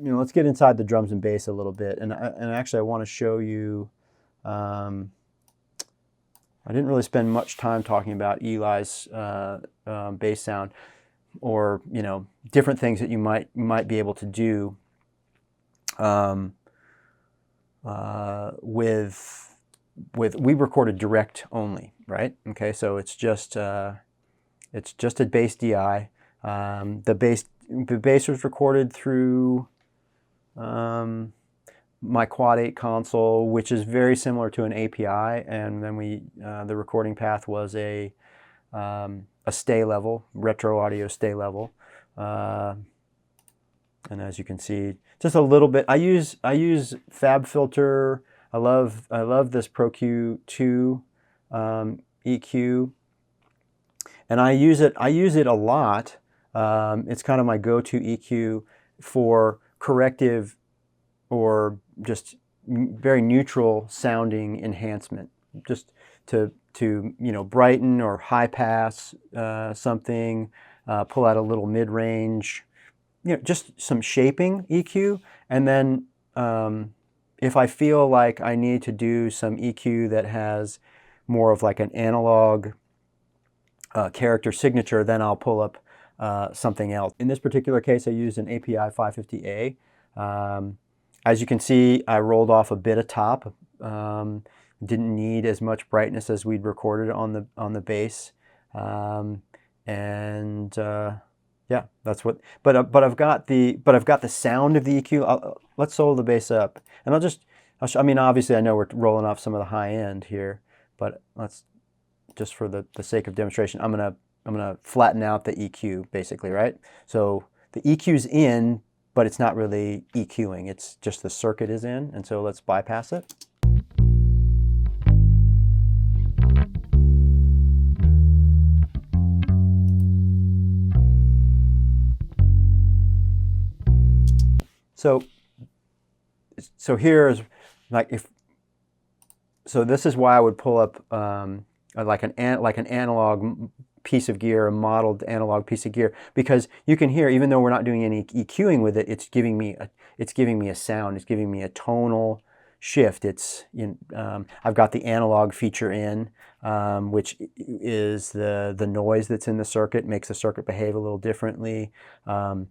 let's get inside the drums and bass a little bit. And actually I want to show you, I didn't really spend much time talking about Eli's bass sound, or different things that you might be able to do we recorded direct only, right? Okay, so it's just a bass DI. The bass was recorded through my Quad 8 console, which is very similar to an API, and then the recording path was a stay level, retro audio stay level, and as you can see, just a little bit. I use FabFilter. I love this Pro Q2 EQ, and I use it a lot. It's kind of my go-to EQ for corrective or just very neutral sounding enhancement, just to brighten or high pass something, pull out a little mid-range, just some shaping EQ. And then if I feel like I need to do some EQ that has more of like an analog character signature, then I'll pull up something else. In this particular case, I used an API 550A. As you can see, I rolled off a bit of top. Didn't need as much brightness as we'd recorded on the bass, yeah, that's what. But I've got the sound of the EQ. Let's solo the bass up, and I mean, obviously, I know we're rolling off some of the high end here, but let's just for the sake of demonstration, I'm gonna flatten out the EQ basically, right? So the EQ's in, but it's not really EQing. It's just the circuit is in, and so let's bypass it. So here's like so this is why I would pull up like an analog piece of gear, a modeled analog piece of gear, because you can hear, even though we're not doing any EQing with it, it's giving me a sound, it's giving me a tonal shift. I've got the analog feature in, which is the noise that's in the circuit, makes the circuit behave a little differently. I'm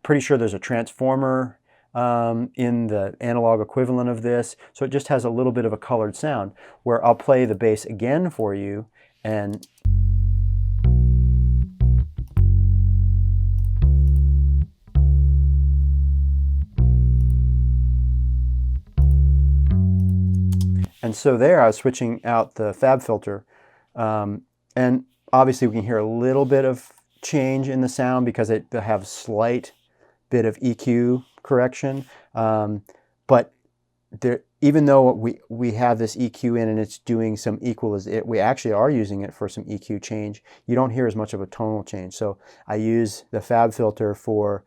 pretty sure there's a transformer in the analog equivalent of this, so it just has a little bit of a colored sound, where I'll play the bass again for you, and so there I was switching out the FabFilter, and obviously we can hear a little bit of change in the sound because they have slight bit of EQ correction, but even though we have this EQ in and it's doing some equalization, we actually are using it for some EQ change, you don't hear as much of a tonal change. So I use the FabFilter for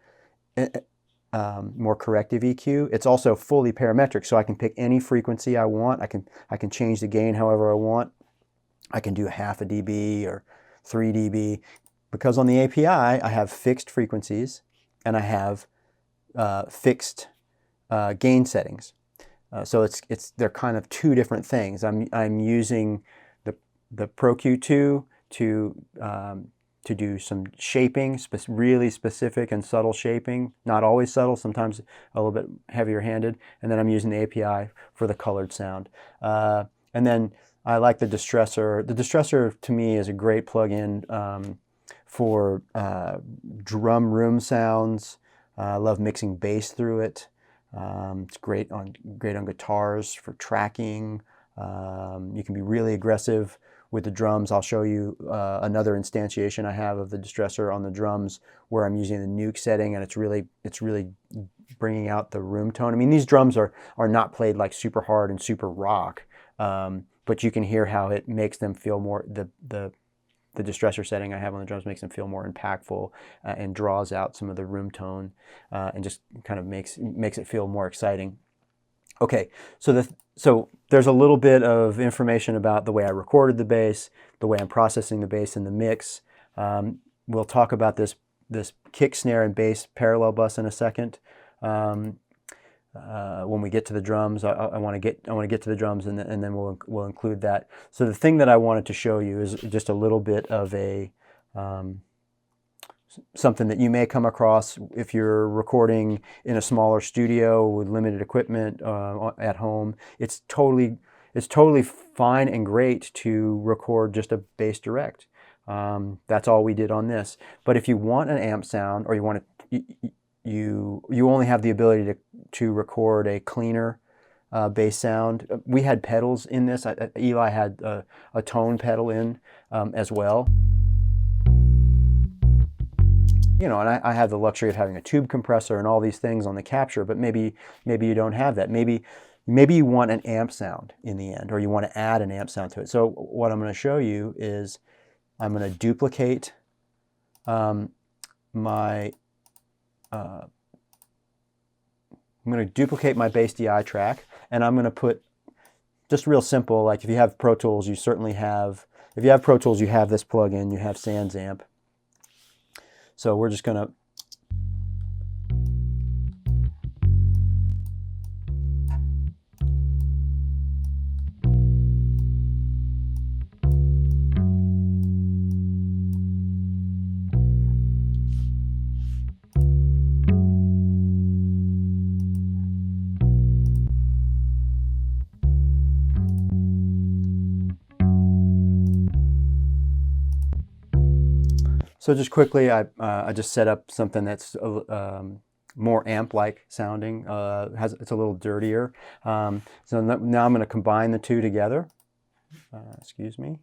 more corrective EQ. It's also fully parametric, so I can pick any frequency I want. I can change the gain however I want. I can do 0.5 dB or 3 dB, because on the API I have fixed frequencies and I have fixed gain settings. So they're kind of two different things. I'm using the Pro Q2 to do some shaping, really specific and subtle shaping. Not always subtle, sometimes a little bit heavier handed. And then I'm using the API for the colored sound. And then I like the distressor. The distressor to me is a great plugin for drum room sounds. I love mixing bass through it. It's great on guitars for tracking. You can be really aggressive with the drums. I'll show you another instantiation I have of the distressor on the drums, where I'm using the nuke setting, and it's really bringing out the room tone. I mean, these drums are not played like super hard and super rock, but you can hear how it makes them feel more, the distressor setting I have on the drums makes them feel more impactful, and draws out some of the room tone, and just kind of makes it feel more exciting. Okay, so there's a little bit of information about the way I recorded the bass, the way I'm processing the bass in the mix. We'll talk about this this kick, snare, and bass parallel bus in a second. When we get to the drums, I want to get to the drums, and then we'll include that. So the thing that I wanted to show you is just a little bit of a something that you may come across if you're recording in a smaller studio with limited equipment at home. It's totally fine and great to record just a bass direct. That's all we did on this. But if you want an amp sound, or you want to, you only have the ability to record a cleaner bass sound. We had pedals in this. Eli had a tone pedal in as well. You know, and I have the luxury of having a tube compressor and all these things on the capture, but maybe you don't have that. Maybe you want an amp sound in the end, or you want to add an amp sound to it. So what I'm going to show you is I'm going to duplicate my bass DI track, and I'm going to put, just real simple, like if you have Pro Tools, you certainly have, if you have Pro Tools, you have this plugin, you have Sans Amp. So we're just going to So just quickly, I just set up something that's more amp-like sounding. It's a little dirtier. So now I'm going to combine the two together. Excuse me.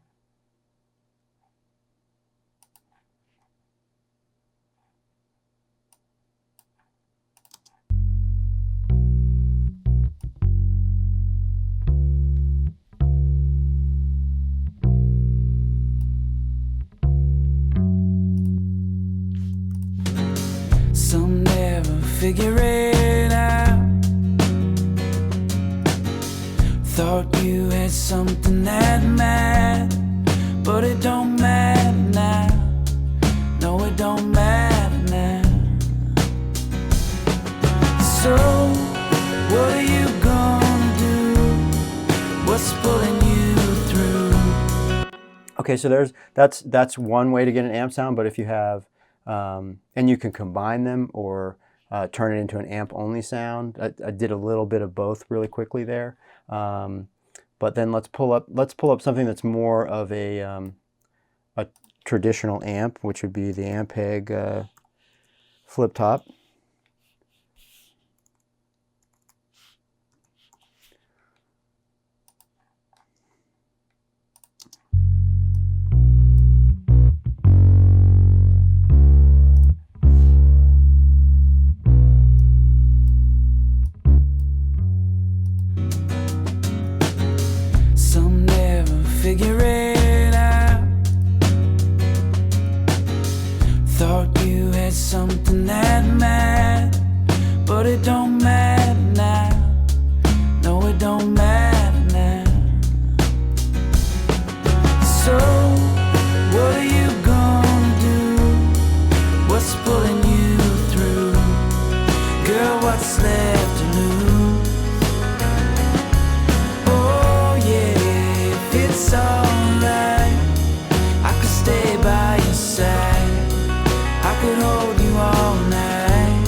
Some never figure it out. Thought you had something that mattered, but it don't matter now. No, it don't matter now. So, what are you gonna do? What's pulling you through? Okay, so that's one way to get an amp sound, but if you have and you can combine them or turn it into an amp-only sound. I did a little bit of both really quickly there. But then let's pull up something that's more of a traditional amp, which would be the Ampeg flip top. Figure it out. Thought you had something that mattered, but it don't matter now. No, it don't matter now. So, what are you gonna do? What's pulling you through? Girl, what's left to lose? It's alright, I could stay by your side, I could hold you all night.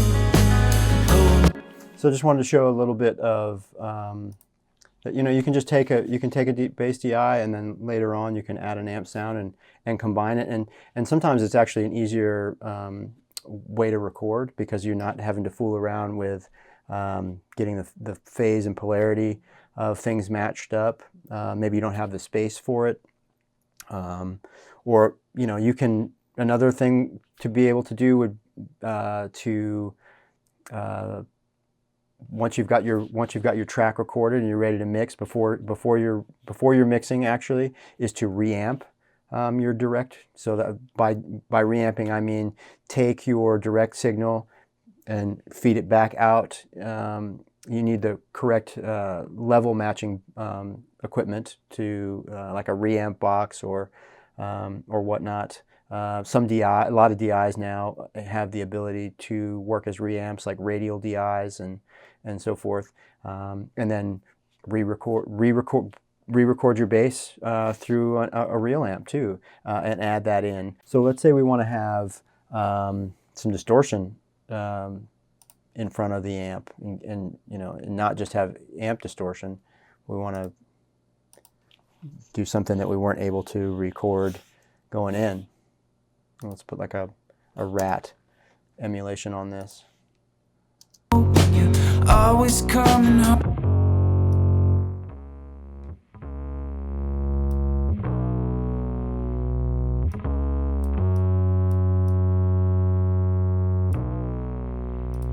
So I just wanted to show a little bit of that, you know, you can just take a deep bass DI, and then later on you can add an amp sound and combine it, and sometimes it's actually an easier way to record, because you're not having to fool around with getting the phase and polarity of things matched up. Maybe you don't have the space for it, or you know, you can, another thing to be able to do would once you've got your track recorded and you're ready to mix, before you're mixing actually, is to reamp your direct. So that by reamping, I mean take your direct signal and feed it back out. You need the correct level matching equipment to like a reamp box or whatnot. Some DI, a lot of DIs now have the ability to work as reamps, like radial DIs and so forth, and then re-record your bass through a real amp too, and add that in. So let's say we want to have some distortion in front of the amp, and not just have amp distortion. We want to do something that we weren't able to record going in. Let's put like a rat emulation on this. You're always coming home.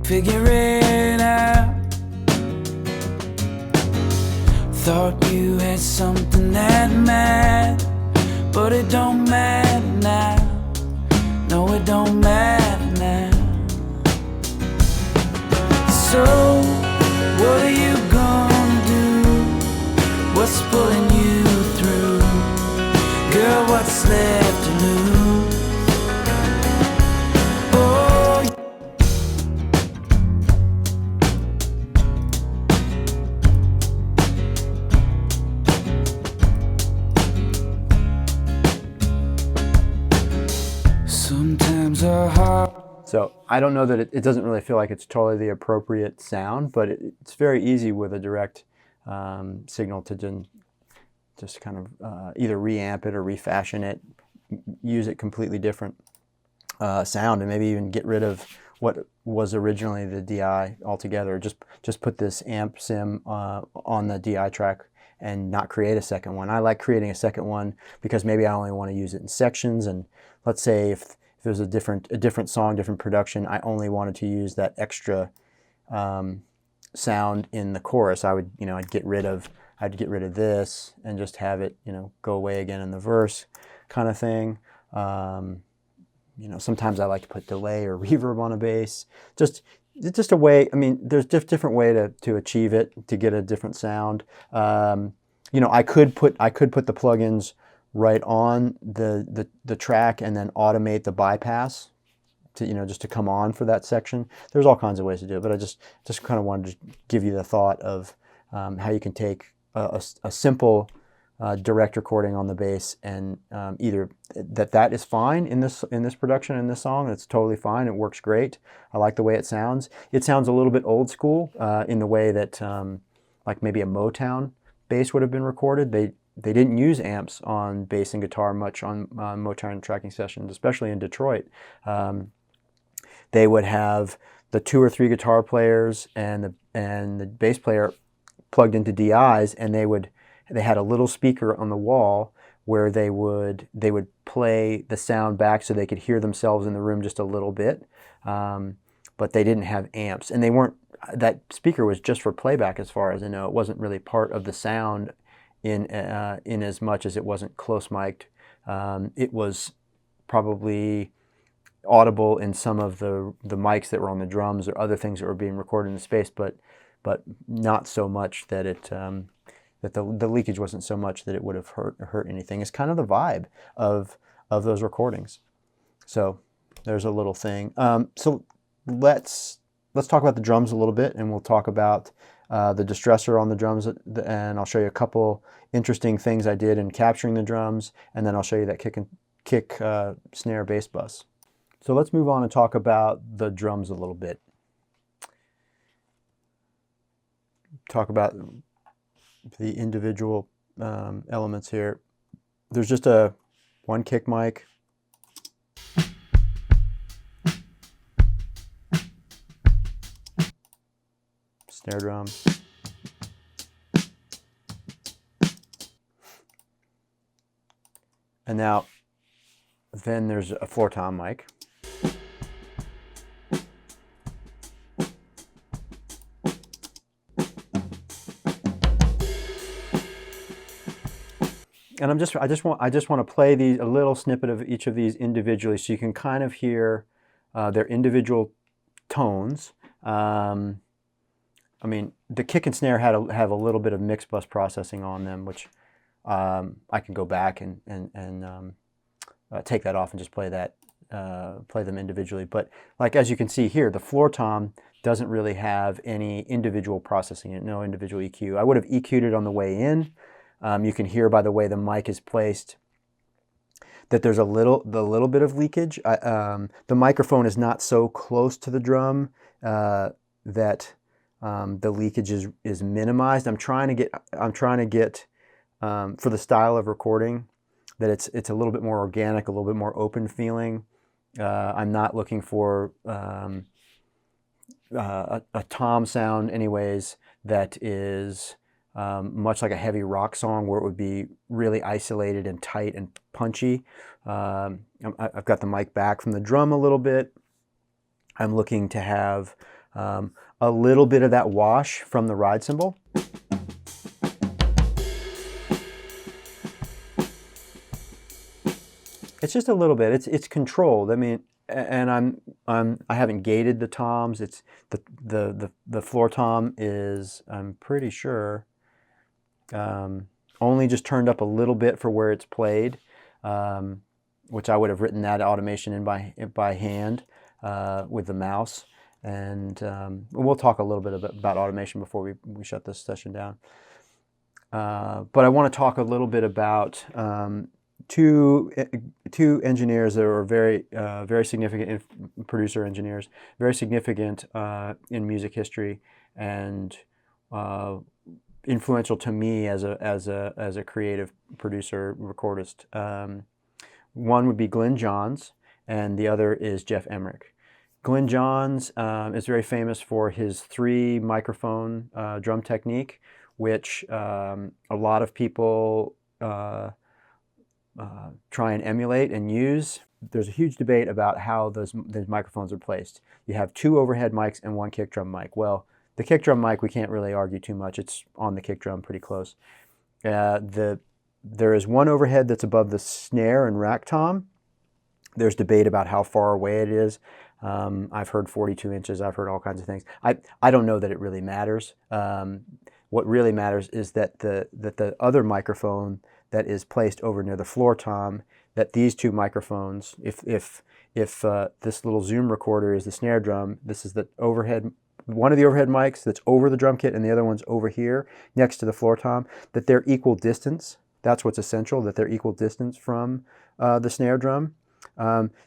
Figure it out. Thought you had something that mattered, but it don't matter now. No, it don't matter now. So, what are you gonna do? What's pulling you through? Girl, what's left to lose? Oh, sometimes our heart. So I don't know that it doesn't really feel like it's totally the appropriate sound, but it's very easy with a direct signal to just kind of either reamp it or refashion it, use it completely different sound, and maybe even get rid of what was originally the DI altogether. Just put this amp sim on the DI track and not create a second one. I like creating a second one because maybe I only want to use it in sections, and let's say if there's a different song, different production, I only wanted to use that extra sound in the chorus, I'd get rid of this and just have it, go away again in the verse, kind of thing. Sometimes I like to put delay or reverb on a bass. It's just a way. I mean, there's different way to achieve it, to get a different sound. I could put the plugins right on the track and then automate the bypass to just to come on for that section. There's all kinds of ways to do it, but I just kind of wanted to give you the thought of how you can take a simple direct recording on the bass, and either that is fine in this production, in this song. It's totally fine. It works great. I like the way it sounds. It sounds a little bit old school in the way that like maybe a Motown bass would have been recorded. They didn't use amps on bass and guitar much on Motown tracking sessions, especially in Detroit. They would have the 2 or 3 guitar players and the bass player plugged into DIs, and they had a little speaker on the wall where they would play the sound back so they could hear themselves in the room just a little bit, but they didn't have amps, and that speaker was just for playback as far as I know. It wasn't really part of the sound in as much as it wasn't close mic'd. It was probably audible in some of the mics that were on the drums or other things that were being recorded in the space, but not so much that that the leakage wasn't so much that it would have hurt anything. It's kind of the vibe of those recordings. So there's a little thing. So let's talk about the drums a little bit, and we'll talk about the distressor on the drums, and I'll show you a couple interesting things I did in capturing the drums, and then I'll show you that kick snare bass bus. So let's move on and talk about the drums a little bit. Talk about the individual elements here. There's just one kick mic, snare drum, and then there's a floor tom mic. And I just want to play a little snippet of each of these individually, so you can kind of hear their individual tones. I mean, the kick and snare have a little bit of mix bus processing on them, which I can go back and take that off and just play them individually. But like as you can see here, the floor tom doesn't really have any individual processing, no individual EQ. I would have EQ'd it on the way in. You can hear by the way the mic is placed that there's the little bit of leakage. The microphone is not so close to the drum that the leakage is minimized. I'm trying to get for the style of recording that it's a little bit more organic, a little bit more open feeling. I'm not looking for a tom sound anyways that is much like a heavy rock song where it would be really isolated and tight and punchy. I've got the mic back from the drum a little bit. I'm looking to have a little bit of that wash from the ride cymbal. It's just a little bit. It's controlled. I mean, and I haven't gated the toms. It's the floor tom is, I'm pretty sure, only just turned up a little bit for where it's played, which I would have written that automation in by hand with the mouse. And we'll talk a little bit about automation before we shut this session down. But I want to talk a little bit about two engineers that are very significant producer engineers, very significant in music history, and influential to me as a creative producer recordist. One would be Glyn Johns, and the other is Jeff Emmerich. Glyn Johns is very famous for his 3 microphone drum technique, which a lot of people try and emulate and use. There's a huge debate about how those microphones are placed. You have 2 overhead mics and 1 kick drum mic. Well, the kick drum mic, we can't really argue too much. It's on the kick drum pretty close. There is 1 overhead that's above the snare and rack tom. There's debate about how far away it is. I've heard 42 inches. I've heard all kinds of things. I don't know that it really matters. What really matters is that the other microphone that is placed over near the floor tom, that these 2 microphones, if this little Zoom recorder is the snare drum, this is the overhead, one of the overhead mics that's over the drum kit and the other one's over here next to the floor tom, that they're equal distance. That's what's essential, that they're equal distance from the snare drum.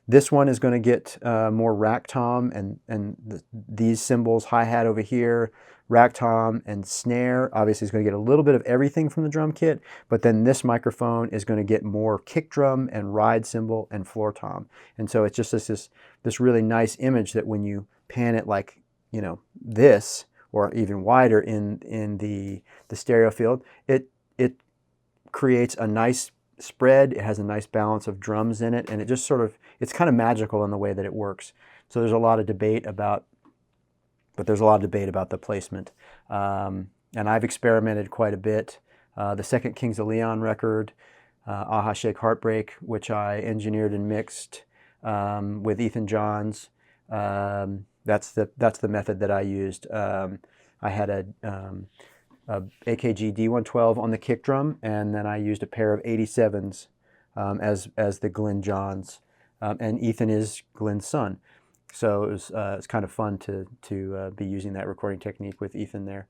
This one is going to get more rack tom and these cymbals, hi-hat over here, rack tom and snare. Obviously, is going to get a little bit of everything from the drum kit, but then this microphone is going to get more kick drum and ride cymbal and floor tom. And so it's just this really nice image that when you pan it like, you know, this or even wider in the stereo field, it creates a nice spread. It has a nice balance of drums in it, and it just sort of, it's kind of magical in the way that it works. So there's a lot of debate about the placement. And I've experimented quite a bit. The second Kings of Leon record, Aha Shake Heartbreak, which I engineered and mixed with Ethan Johns. That's the method that I used. I had a AKG D112 on the kick drum, and then I used a pair of 87s as the Glyn Johns, and Ethan is Glyn's son, so it's kind of fun to be using that recording technique with Ethan there,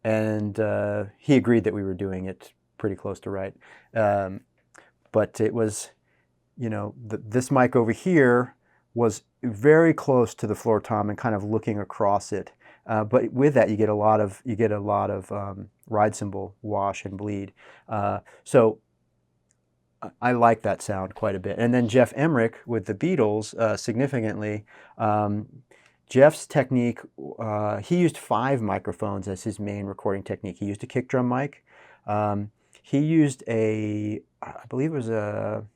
and he agreed that we were doing it pretty close to right, but it was, you know, this mic over here was very close to the floor tom and kind of looking across it. But with that, you get a lot of ride cymbal wash and bleed. So I like that sound quite a bit. And then Jeff Emmerich with the Beatles, significantly, Jeff's technique, he used 5 microphones as his main recording technique. He used a kick drum mic. He used I believe it was a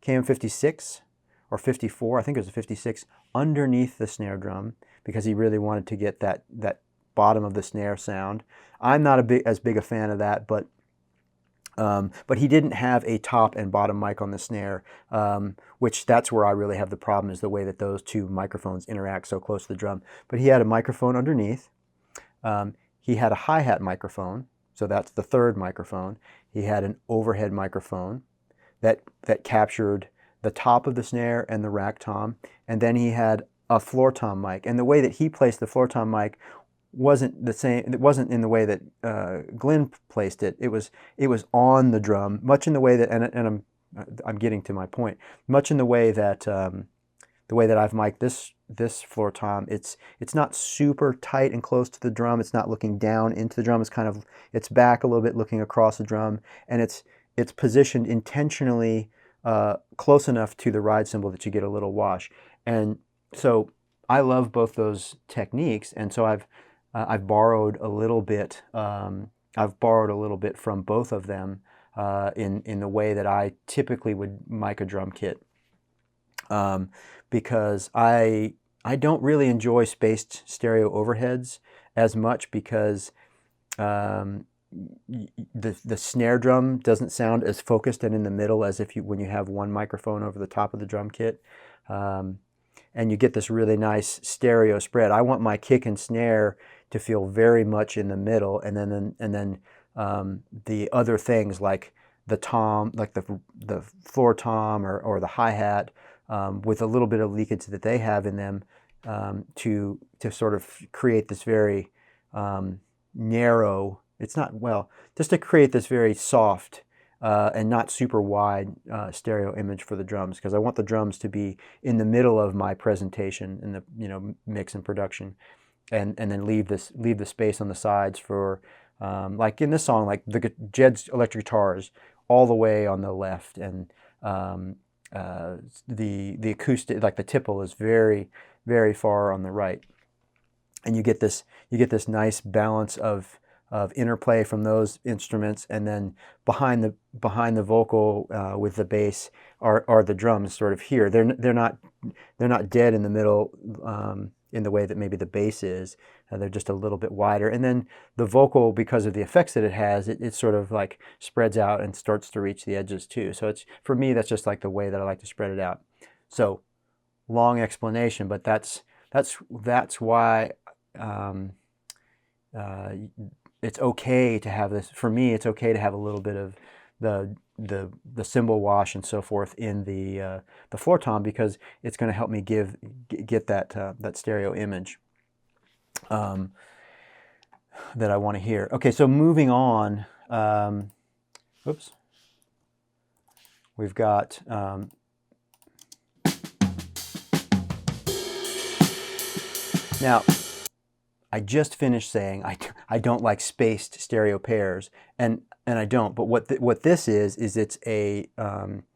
KM56 or 54. I think it was a 56 underneath the snare drum, because he really wanted to get that bottom of the snare sound. I'm not as big a fan of that, but he didn't have a top and bottom mic on the snare, which that's where I really have the problem, is the way that those 2 microphones interact so close to the drum. But he had a microphone underneath. He had a hi-hat microphone, so that's the 3rd microphone. He had an overhead microphone. that captured the top of the snare and the rack tom, and then he had a floor tom mic. And the way that he placed the floor tom mic wasn't the same. It wasn't in the way that Glenn placed it. It was on the drum, much in the way that, and I'm getting to my point, much in the way that I've mic'd this floor tom. It's not super tight and close to the drum. It's not looking down into the drum. It's back a little bit, looking across the drum, and it's positioned intentionally close enough to the ride cymbal that you get a little wash. And so I love both those techniques, and so I've borrowed a little bit. I've borrowed a little bit from both of them in the way that I typically would mic a drum kit, because I don't really enjoy spaced stereo overheads as much, because the snare drum doesn't sound as focused and in the middle as when you have one microphone over the top of the drum kit. And you get this really nice stereo spread. I want my kick and snare to feel very much in the middle, and then the other things like the tom, like the floor tom or the hi-hat, with a little bit of leakage that they have in them, to sort of create this very narrow. It's not, well, just to create this very soft and not super wide stereo image for the drums, because I want the drums to be in the middle of my presentation in the mix and production, and then leave the space on the sides for like in this song, like Jed's electric guitars all the way on the left, and the acoustic, like the tipple, is very, very far on the right, and you get this nice balance of interplay from those instruments, and then behind the vocal with the bass are the drums sort of here. They're not dead in the middle in the way that maybe the bass is. They're just a little bit wider, and then the vocal, because of the effects that it has, it sort of like spreads out and starts to reach the edges too. So it's, for me, that's just like the way that I like to spread it out. So long explanation, but that's why it's okay to have this. For me, it's okay to have a little bit of the cymbal wash and so forth in the floor tom, because it's going to help me get that stereo image that I want to hear. Okay, so moving on. Oops. We've got now. I just finished saying I don't like spaced stereo pairs, and I don't. But what this is it's a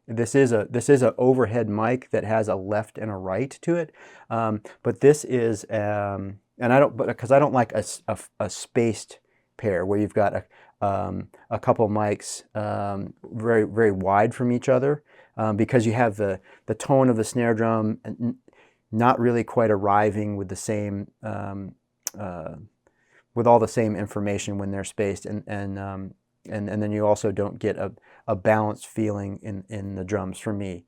this is a overhead mic that has a left and a right to it. But this is and I don't, but because I don't like a spaced pair where you've got a couple mics very, very wide from each other, because you have the tone of the snare drum not really quite arriving with the same with all the same information when they're spaced, and then you also don't get a balanced feeling in the drums, for me.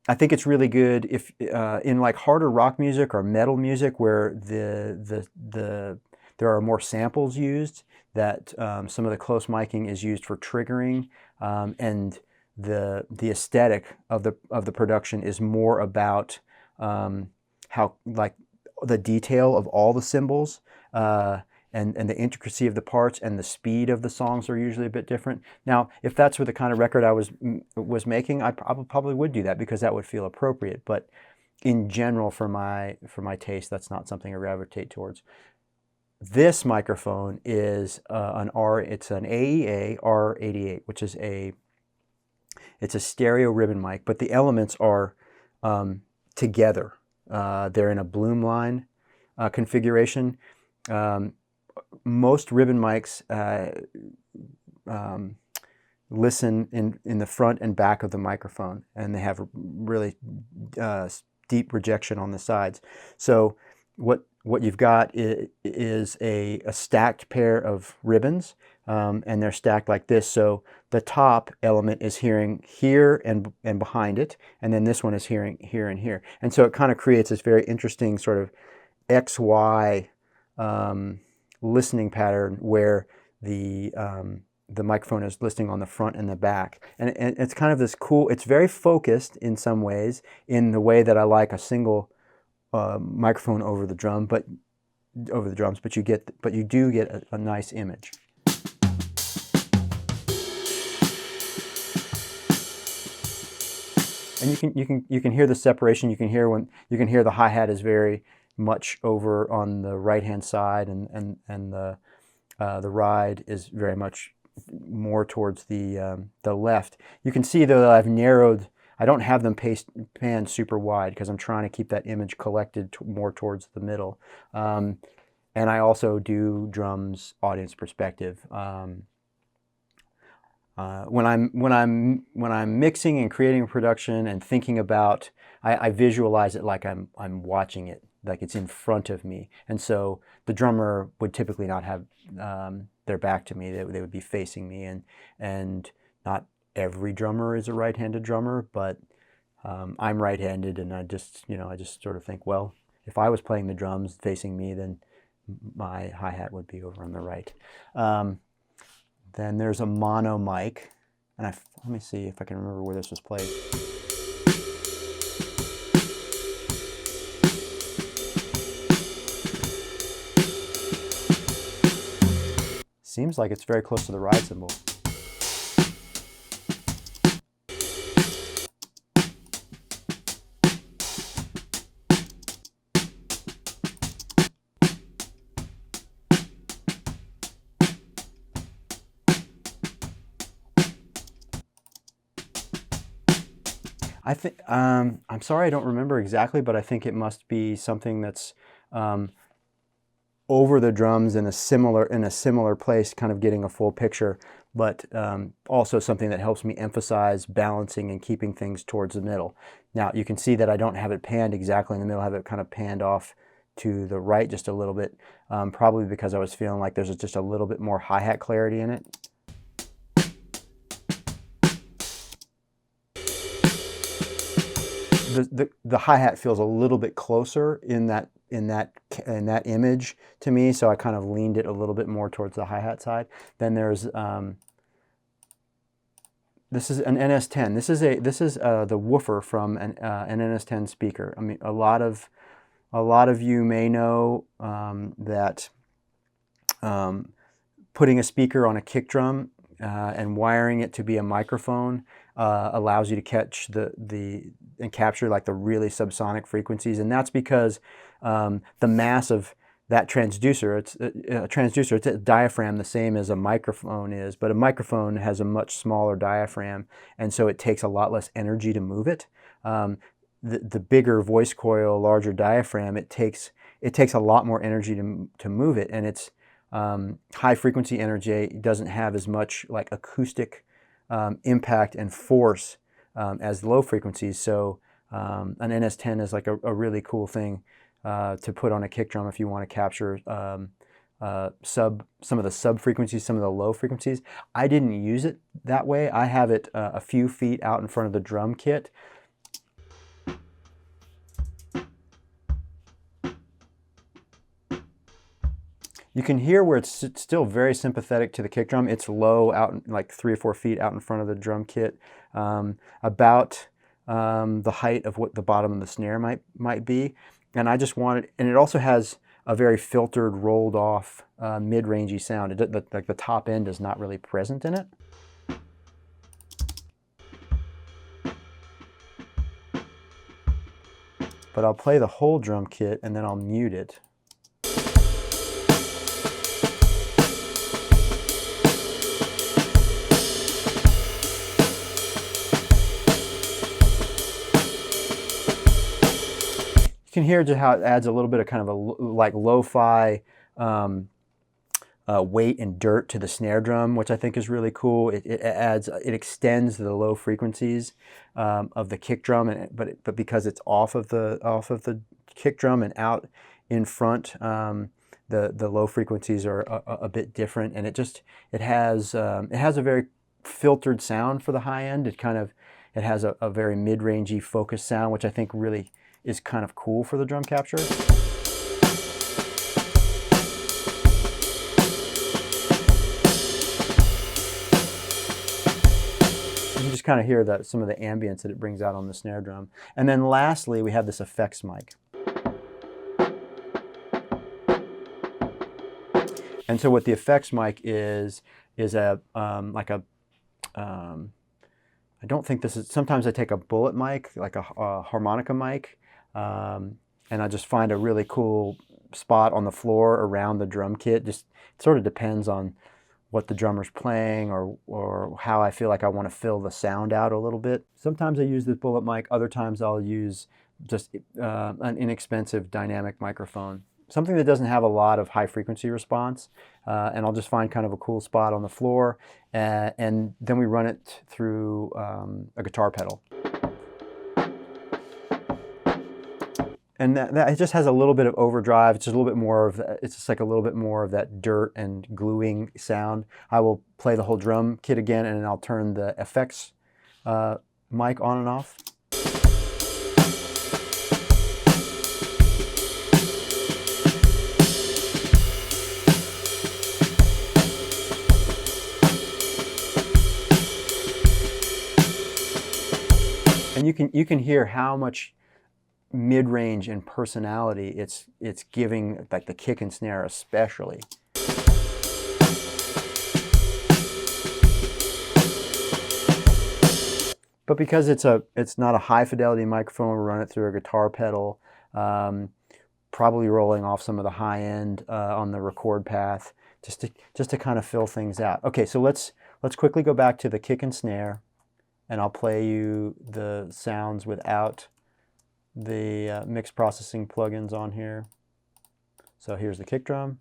I think it's really good if in like harder rock music or metal music, where there are more samples used, that some of the close miking is used for triggering, and the aesthetic of the production is more about how, like, the detail of all the cymbals, and the intricacy of the parts, and the speed of the songs are usually a bit different. Now, if that's what the kind of record I was making, I probably would do that, because that would feel appropriate. But in general, for my taste, that's not something I gravitate towards. This microphone is it's an AEA R88, which is it's a stereo ribbon mic, but the elements are together. They're in a bloom line configuration. Most ribbon mics listen in the front and back of the microphone, and they have really deep rejection on the sides. So what you've got is a stacked pair of ribbons, and they're stacked like this. So the top element is hearing here and behind it, and then this one is hearing here and here. And so it kind of creates this very interesting sort of XY listening pattern, where the the microphone is listing on the front and the back. And it's kind of this cool, it's very focused in some ways, in the way that I like a single microphone over the drum, but you do get a nice image. And you can hear the separation. You can hear the hi-hat is very much over on the right-hand side, and the ride is very much more towards the left. You can see though that I've narrowed. I don't have them panned super wide because I'm trying to keep that image collected more towards the middle. And I also do drums audience perspective. When I'm mixing and creating a production and thinking about, I visualize it like I'm watching it, like it's in front of me. And so the drummer would typically not have their back to me. They would be facing me, and not every drummer is a right-handed drummer, but I'm right-handed, and I just sort of think, well, if I was playing the drums facing me, then my hi-hat would be over on the right. Then there's a mono mic, and let me see if I can remember where this was played. Seems like it's very close to the ride cymbal. I think, I'm sorry I don't remember exactly, but I think it must be something that's over the drums in a similar place, kind of getting a full picture, but also something that helps me emphasize balancing and keeping things towards the middle. Now you can see that I don't have it panned exactly in the middle, I have it kind of panned off to the right just a little bit, probably because I was feeling like there's just a little bit more hi-hat clarity in it. The hi-hat feels a little bit closer in that image to me, so I kind of leaned it a little bit more towards the hi-hat side. Then there's this is an NS10. This is the woofer from an NS10 speaker. I mean, a lot of you may know that putting a speaker on a kick drum and wiring it to be a microphone allows you to catch and capture like the really subsonic frequencies, and that's because the mass of that transducer, it's a diaphragm the same as a microphone is, but a microphone has a much smaller diaphragm, and so it takes a lot less energy to move it. The bigger voice coil, larger diaphragm, it takes a lot more energy to move it, and it's high frequency energy doesn't have as much like acoustic impact and force as low frequencies. So an NS10 is like a really cool thing to put on a kick drum if you want to capture some of the sub frequencies, some of the low frequencies. I didn't use it that way. I have it a few feet out in front of the drum kit. You can hear where it's still very sympathetic to the kick drum. It's low, out like 3 or 4 feet out in front of the drum kit, about the height of what the bottom of the snare might be. And I just wanted, and it also has a very filtered, rolled off, mid-rangey sound. Like the top end is not really present in it. But I'll play the whole drum kit and then I'll mute it. You can hear just how it adds a little bit of kind of a like lo-fi weight and dirt to the snare drum, which I think is really cool. It extends the low frequencies of the kick drum, but because it's off of the kick drum and out in front, the low frequencies are a bit different, and it has a very filtered sound for the high end. It has a very mid-rangey focused sound, which I think really is kind of cool for the drum capture. kind of hear some of the ambience that it brings out on the snare drum. And then lastly, we have this effects mic. And so what the effects mic is a like a I don't think this is, sometimes I take a bullet mic, like a harmonica mic, and I just find a really cool spot on the floor around the drum kit. Just, it sort of depends on what the drummer's playing or how I feel like I want to fill the sound out a little bit. Sometimes I use this bullet mic, other times I'll use just an inexpensive dynamic microphone. Something that doesn't have a lot of high frequency response, and I'll just find kind of a cool spot on the floor, and then we run it through a guitar pedal. And that it just has a little bit of overdrive. It's just a little bit more of, it's just like a little bit more of that dirt and gluing sound. I will play the whole drum kit again, and then I'll turn the effects mic on and off. And you can hear how much mid-range and personality it's giving, like the kick and snare especially. But because it's not a high fidelity microphone, we run it through a guitar pedal, probably rolling off some of the high end on the record path, just to kind of fill things out. Okay, so let's quickly go back to the kick and snare, and I'll play you the sounds without the mix processing plugins on here. So here's the kick drum.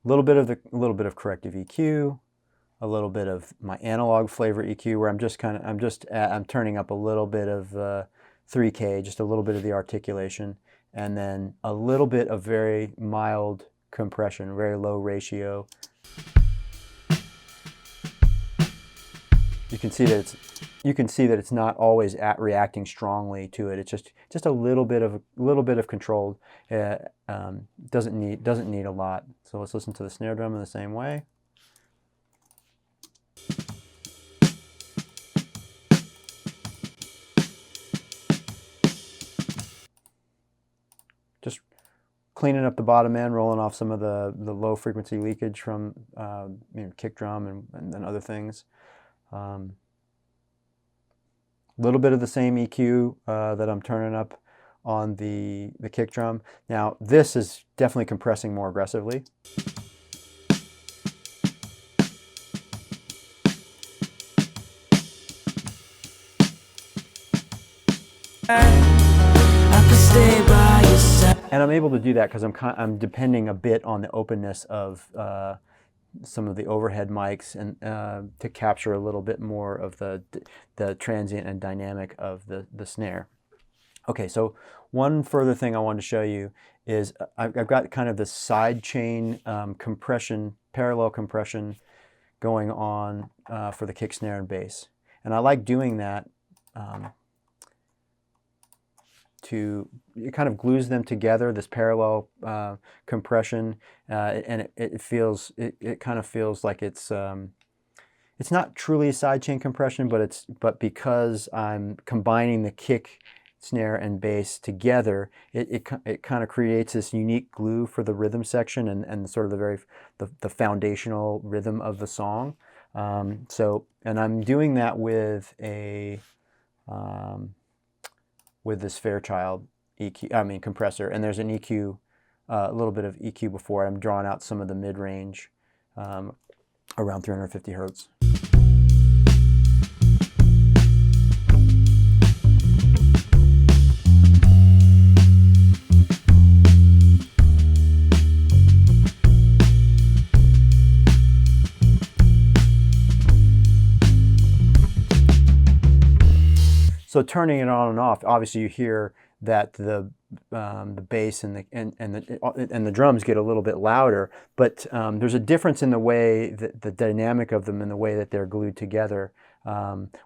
A little bit of corrective EQ, a little bit of my analog flavor EQ, where I'm turning up a little bit of 3K, just a little bit of the articulation, and then a little bit of very mild compression, very low ratio. You can see that it's not always reacting strongly to it. It's just a little bit of controlled. Doesn't need a lot. So let's listen to the snare drum in the same way. Just cleaning up the bottom end, rolling off some of the low frequency leakage from kick drum and other things. A little bit of the same EQ that I'm turning up on the kick drum. Now this is definitely compressing more aggressively. And I'm able to do that because I'm depending a bit on the openness of some of the overhead mics and to capture a little bit more of the transient and dynamic of the snare. Okay, so one further thing I wanted to show you is I've got kind of the side chain compression, parallel compression going on for the kick, snare, and bass. And I like doing that it kind of glues them together, this parallel compression, and it kind of feels like it's not truly a sidechain compression, but because I'm combining the kick, snare, and bass together, it kind of creates this unique glue for the rhythm section and sort of the foundational rhythm of the song. And I'm doing that with this Fairchild compressor, and there's an EQ, a little bit of EQ before. I'm drawing out some of the mid-range around 350 hertz. So turning it on and off, obviously you hear that the bass and the drums get a little bit louder, but there's a difference in the way that the dynamic of them and the way that they're glued together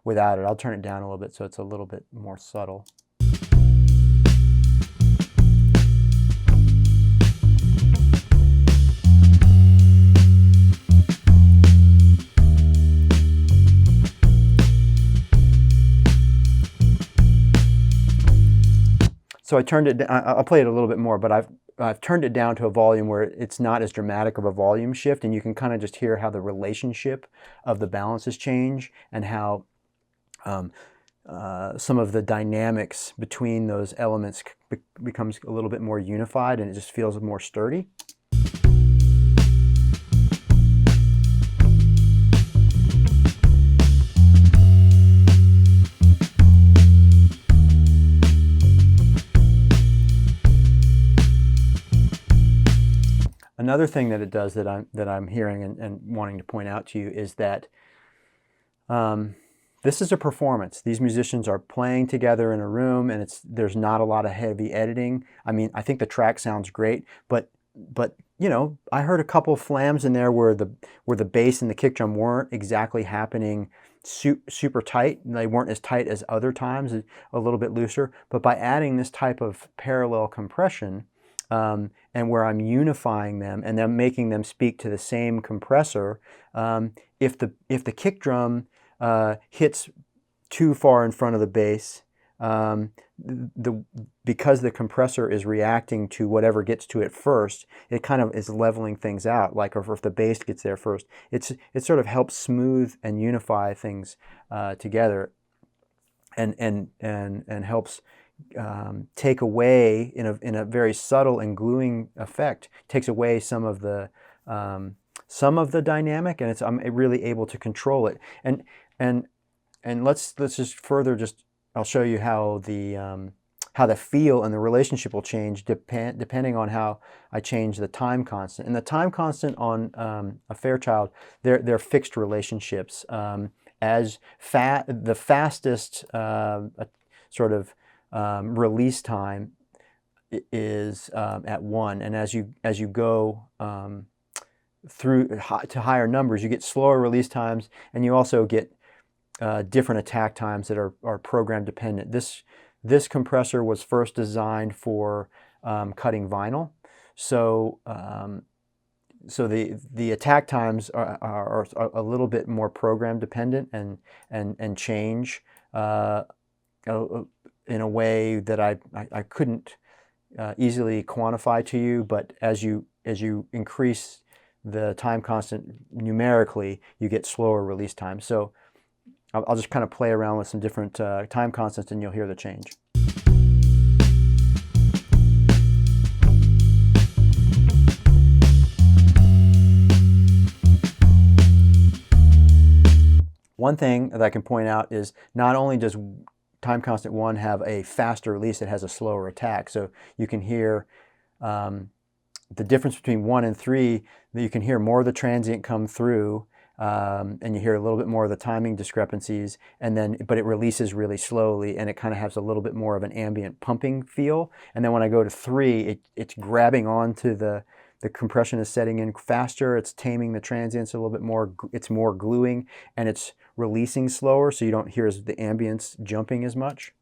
without it. I'll turn it down a little bit so it's a little bit more subtle. So I turned it. I'll play it a little bit more, but I've turned it down to a volume where it's not as dramatic of a volume shift, and you can kind of just hear how the relationship of the balances change and how some of the dynamics between those elements becomes a little bit more unified, and it just feels more sturdy. Another thing that it does that I'm hearing and wanting to point out to you is that this is a performance. These musicians are playing together in a room, and there's not a lot of heavy editing. I mean, I think the track sounds great, but you know, I heard a couple of flams in there where the bass and the kick drum weren't exactly happening super tight. They weren't as tight as other times, a little bit looser. But by adding this type of parallel compression, and where I'm unifying them and then making them speak to the same compressor, if the kick drum hits too far in front of the bass, because the compressor is reacting to whatever gets to it first, it kind of is leveling things out. Like if the bass gets there first, it sort of helps smooth and unify things together, and helps take away in a very subtle and gluing effect, takes away some of the dynamic, and I'm really able to control it. And let's just further I'll show you how the feel and the relationship will change depending on how I change the time constant. And the time constant on a Fairchild, they're fixed relationships. The fastest sort of release time is at 1, and as you go through to higher numbers, you get slower release times, and you also get different attack times that are program dependent. This compressor was first designed for cutting vinyl, so the attack times are a little bit more program dependent and change in a way that I couldn't easily quantify to you. But as you increase the time constant numerically, you get slower release time. So I'll just kind of play around with some different time constants, and you'll hear the change. One thing that I can point out is not only does time constant 1 have a faster release, it has a slower attack. So you can hear the difference between 1 and 3, that you can hear more of the transient come through, and you hear a little bit more of the timing discrepancies, but it releases really slowly, and it kind of has a little bit more of an ambient pumping feel. And then when I go to 3, it's grabbing onto the compression is setting in faster, it's taming the transients a little bit more, it's more gluing, and it's releasing slower, so you don't hear the ambience jumping as much.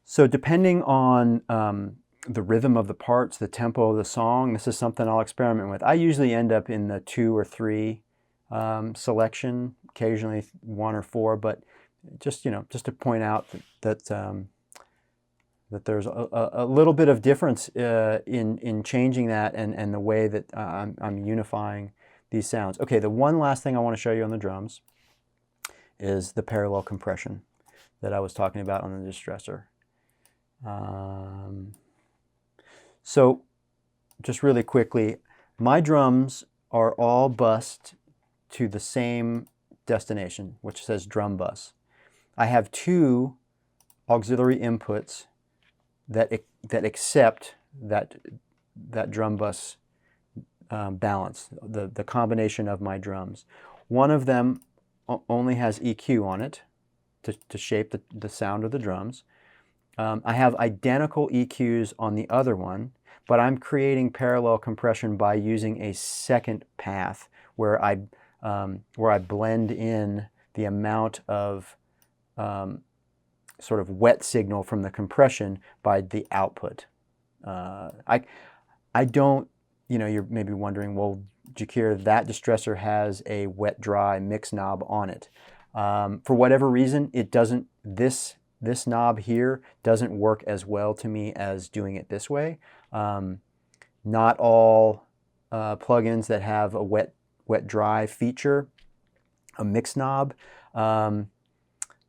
So depending on the rhythm of the parts, the tempo of the song, this is something I'll experiment with. I usually end up in the 2 or 3 selection, occasionally 1 or 4, but just to point out that there's a little bit of difference in changing that and the way that I'm unifying these sounds. Okay, the one last thing I want to show you on the drums is the parallel compression that I was talking about on the distressor. So just really quickly, my drums are all bused to the same destination, which says drum bus. I have 2 auxiliary inputs that accept that drum bus balance, the combination of my drums. One of them only has EQ on it to shape the sound of the drums. I have identical EQs on the other one, but I'm creating parallel compression by using a second path where I blend in the amount of sort of wet signal from the compression by the output. I don't, you're maybe wondering, well, Jacquire, that distressor has a wet-dry mix knob on it. For whatever reason, it doesn't, this knob here doesn't work as well to me as doing it this way. Not all plugins that have a wet-dry feature, a mix knob,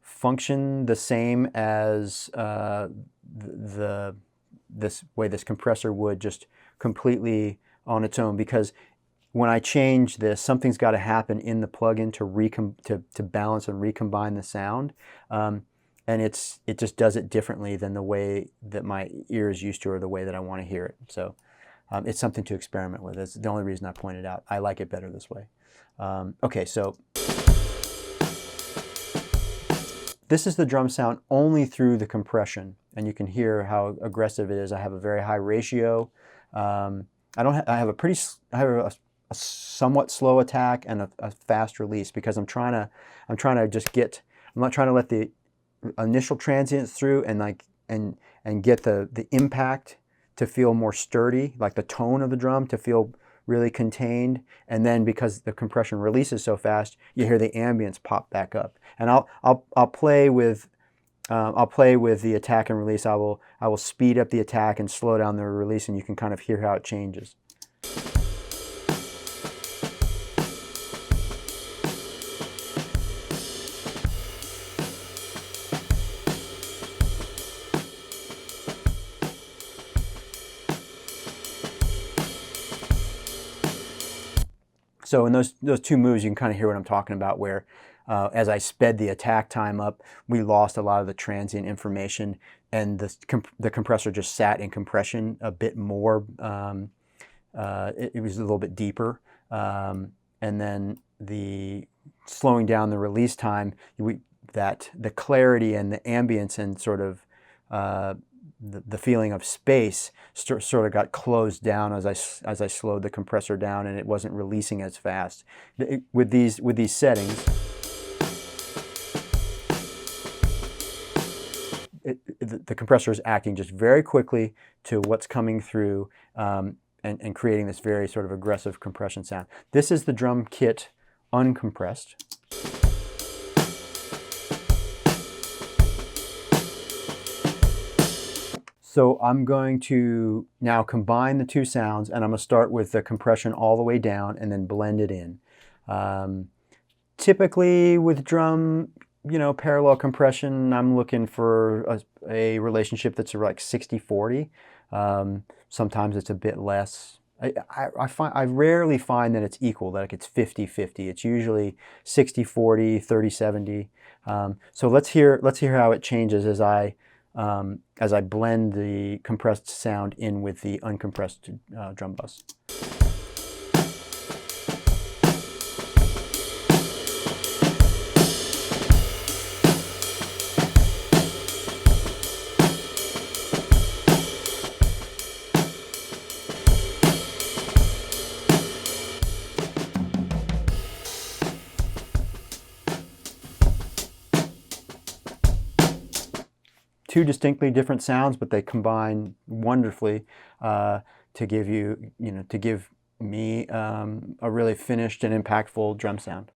function the same as this way this compressor would, just completely on its own, because when I change this, something's got to happen in the plugin to balance and recombine the sound, and it just does it differently than the way that my ear is used to, or the way that I want to hear it. So it's something to experiment with. That's the only reason I pointed out. I like it better this way. Okay, so this is the drum sound only through the compression, and you can hear how aggressive it is. I have a very high ratio. I have a somewhat slow attack and a fast release, because I'm trying to I'm not trying to let the initial transients through and get the impact to feel more sturdy, like the tone of the drum to feel really contained, and then because the compression releases so fast, you hear the ambience pop back up. And I'll play with the attack and release. I will speed up the attack and slow down the release, and you can kind of hear how it changes. So in those two moves, you can kind of hear what I'm talking about, where as I sped the attack time up, we lost a lot of the transient information, and the compressor just sat in compression a bit more. It was a little bit deeper. And then the slowing down the release time, the clarity and the ambience and sort of the feeling of space sort of got closed down as I slowed the compressor down, and it wasn't releasing as fast. With these settings, the compressor is acting just very quickly to what's coming through, and creating this very sort of aggressive compression sound. This is the drum kit uncompressed. So I'm going to now combine the two sounds, and I'm going to start with the compression all the way down and then blend it in. Typically with drum, parallel compression, I'm looking for a relationship that's like 60-40. Sometimes it's a bit less. I rarely find that it's equal, that it's 50-50. It's usually 60-40, 30-70. So let's hear how it changes as I blend the compressed sound in with the uncompressed drum bus. Two distinctly different sounds, but they combine wonderfully to give me a really finished and impactful drum sound.